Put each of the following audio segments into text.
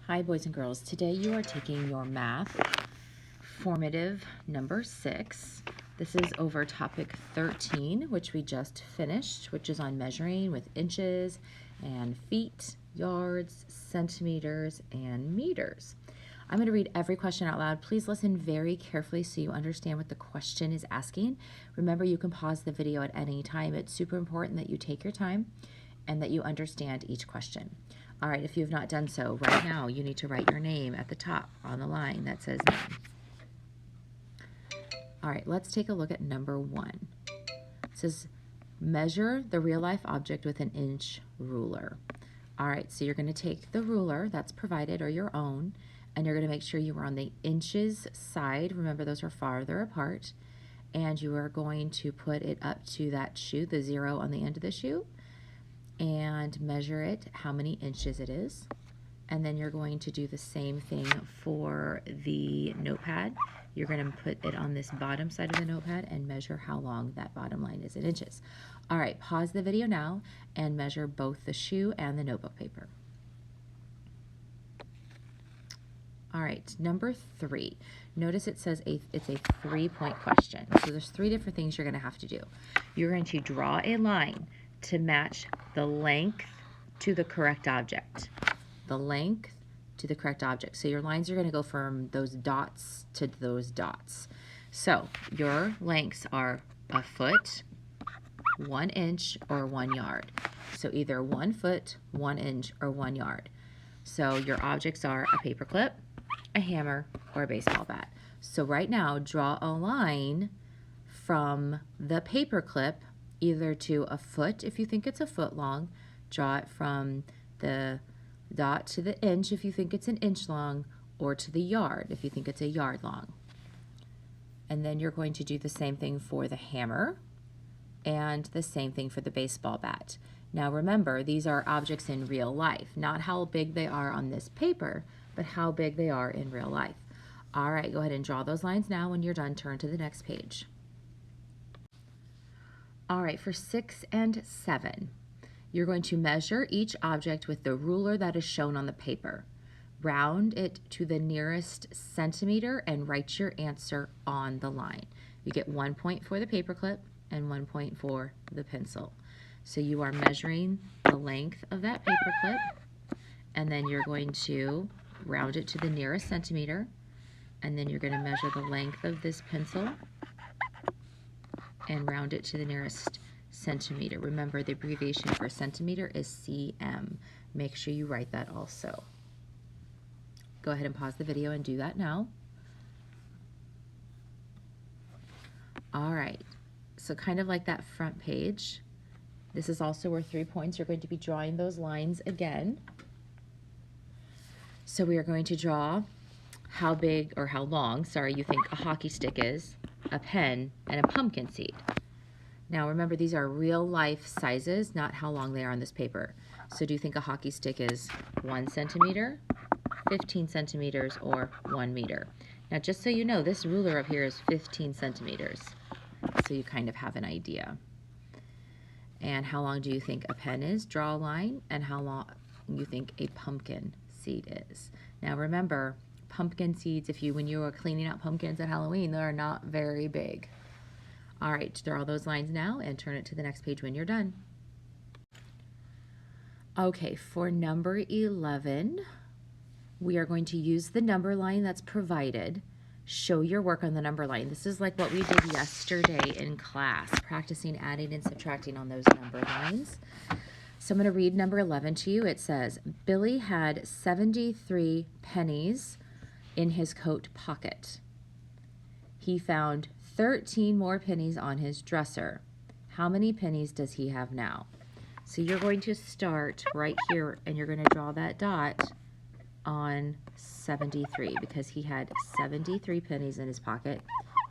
Hi boys and girls, today you are taking your math formative number 6. This is over topic 13, which we just finished, which is on measuring with inches and feet, yards, centimeters, and meters. I'm going to read every question out loud. Please listen very carefully so you understand what the question is asking. Remember, you can pause the video at any time. It's super important that you take your time and that you understand each question. All right, if you have not done so, right now you need to write your name at the top on the line that says name. All right, let's take a look at number 1. It says, measure the real-life object with an inch ruler. All right, so you're going to take the ruler that's provided or your own, and you're going to make sure you are on the inches side. Remember, those are farther apart. And you are going to put it up to that shoe, the 0 on the end of the shoe, and measure it, how many inches it is. And then you're going to do the same thing for the notepad. You're going to put it on this bottom side of the notepad and measure how long that bottom line is in inches. All right, pause the video now and measure both the shoe and the notebook paper. All right, number 3. Notice it says it's a 3-point question. So there's 3 different things you're going to have to do. You're going to draw a line to match the length to the correct object. The length to the correct object. So your lines are going to go from those dots to those dots. So your lengths are a foot, 1 inch, or 1 yard. So either 1 foot, 1 inch, or 1 yard. So your objects are a paper clip, a hammer, or a baseball bat. So right now, draw a line from the paper clip either to a foot if you think it's a foot long, draw it from the dot to the inch if you think it's an inch long, or to the yard if you think it's a yard long. And then you're going to do the same thing for the hammer and the same thing for the baseball bat. Now remember, these are objects in real life, not how big they are on this paper, but how big they are in real life. All right, go ahead and draw those lines now. When you're done, turn to the next page. All right, for 6 and 7, you're going to measure each object with the ruler that is shown on the paper. Round it to the nearest centimeter and write your answer on the line. You get 1 point for the paper clip and 1 point for the pencil. So you are measuring the length of that paper clip, and then you're going to round it to the nearest centimeter, and then you're going to measure the length of this pencil and round it to the nearest centimeter. Remember, the abbreviation for centimeter is cm. Make sure you write that also. Go ahead and pause the video and do that now. All right, so kind of like that front page, this is also where 3 points. You're going to be drawing those lines again. So we are going to draw how big or how long, sorry, you think a hockey stick is, a pen, and a pumpkin seed. Now remember, these are real life sizes, not how long they are on this paper. So do you think a hockey stick is 1 centimeter, 15 centimeters, or 1 meter? Now just so you know, this ruler up here is 15 centimeters. So you kind of have an idea. And how long do you think a pen is? Draw a line. And how long you think a pumpkin seed is. Now remember, pumpkin seeds, when you are cleaning out pumpkins at Halloween, they are not very big. All right, draw those lines now and turn it to the next page when you're done. Okay, for number 11, we are going to use the number line that's provided. Show your work on the number line. This is like what we did yesterday in class, practicing adding and subtracting on those number lines. So I'm going to read number 11 to you. It says, Billy had 73 pennies in his coat pocket. He found 13 more pennies on his dresser. How many pennies does he have now? So you're going to start right here and you're going to draw that dot on 73 because he had 73 pennies in his pocket.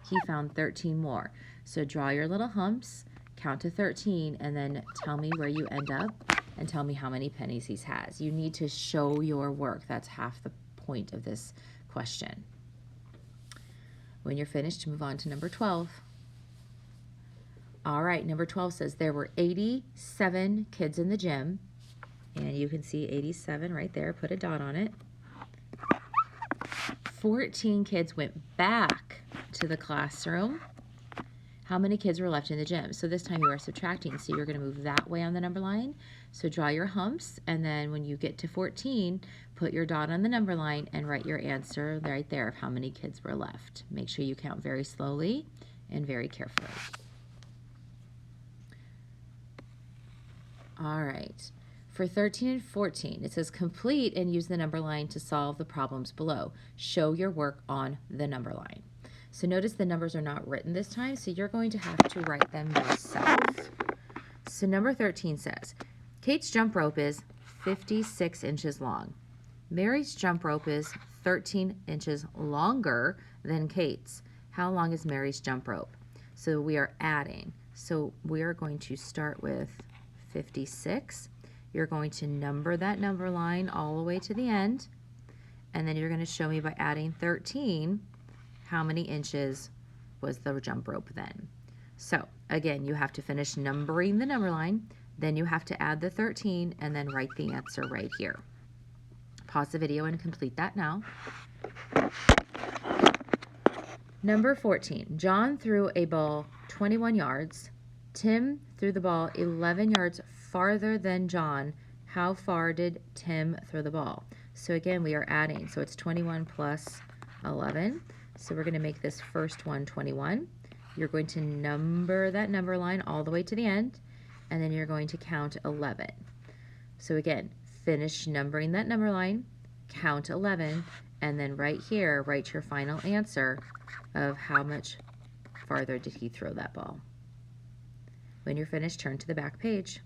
He found 13 more. So draw your little humps, count to 13, and then tell me where you end up and tell me how many pennies he has. You need to show your work. That's half the point of this question. When you're finished, move on to number 12. All right, number 12 says there were 87 kids in the gym, and you can see 87 right there. Put a dot on it. 14 kids went back to the classroom, how many kids were left in the gym? So this time you are subtracting, so you're going to move that way on the number line. So draw your humps, and then when you get to 14, put your dot on the number line and write your answer right there of how many kids were left. Make sure you count very slowly and very carefully. All right. For 13 and 14, it says complete and use the number line to solve the problems below. Show your work on the number line. So notice the numbers are not written this time, so you're going to have to write them yourself. So number 13 says, Kate's jump rope is 56 inches long. Mary's jump rope is 13 inches longer than Kate's. How long is Mary's jump rope? So we are adding. So we are going to start with 56. You're going to number that number line all the way to the end, and then you're going to show me by adding 13 how many inches was the jump rope then. So again, you have to finish numbering the number line, then you have to add the 13 and then write the answer right here. Pause the video and complete that now. Number 14, John threw a ball 21 yards. Tim threw the ball 11 yards farther than John. How far did Tim throw the ball? So again, we are adding. So it's 21 plus 11. So we're going to make this first one 21. You're going to number that number line all the way to the end, and then you're going to count 11. So again, finish numbering that number line, count 11, and then right here, write your final answer of how much farther did he throw that ball. When you're finished, turn to the back page.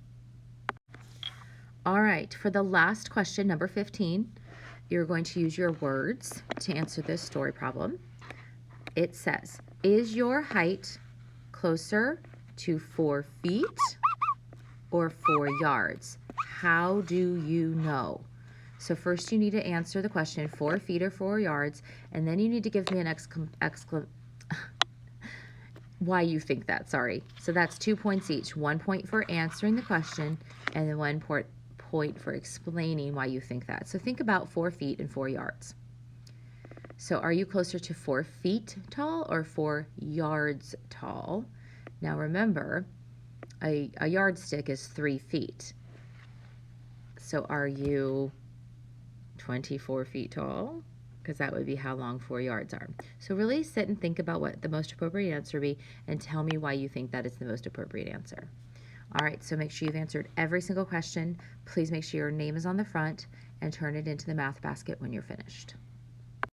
All right, for the last question, number 15, you're going to use your words to answer this story problem. It says, is your height closer to 4 feet or 4 yards? How do you know? So first you need to answer the question, 4 feet or 4 yards, and then you need to give me an why you think that, sorry. So that's 2 points each, 1 point for answering the question, and then 1 point for explaining why you think that. So think about 4 feet and 4 yards. So are you closer to 4 feet tall or 4 yards tall? Now remember, a yardstick is 3 feet. So are you 24 feet tall? Because that would be how long 4 yards are. So really sit and think about what the most appropriate answer would be and tell me why you think that is the most appropriate answer. All right, so make sure you've answered every single question. Please make sure your name is on the front and turn it into the math basket when you're finished.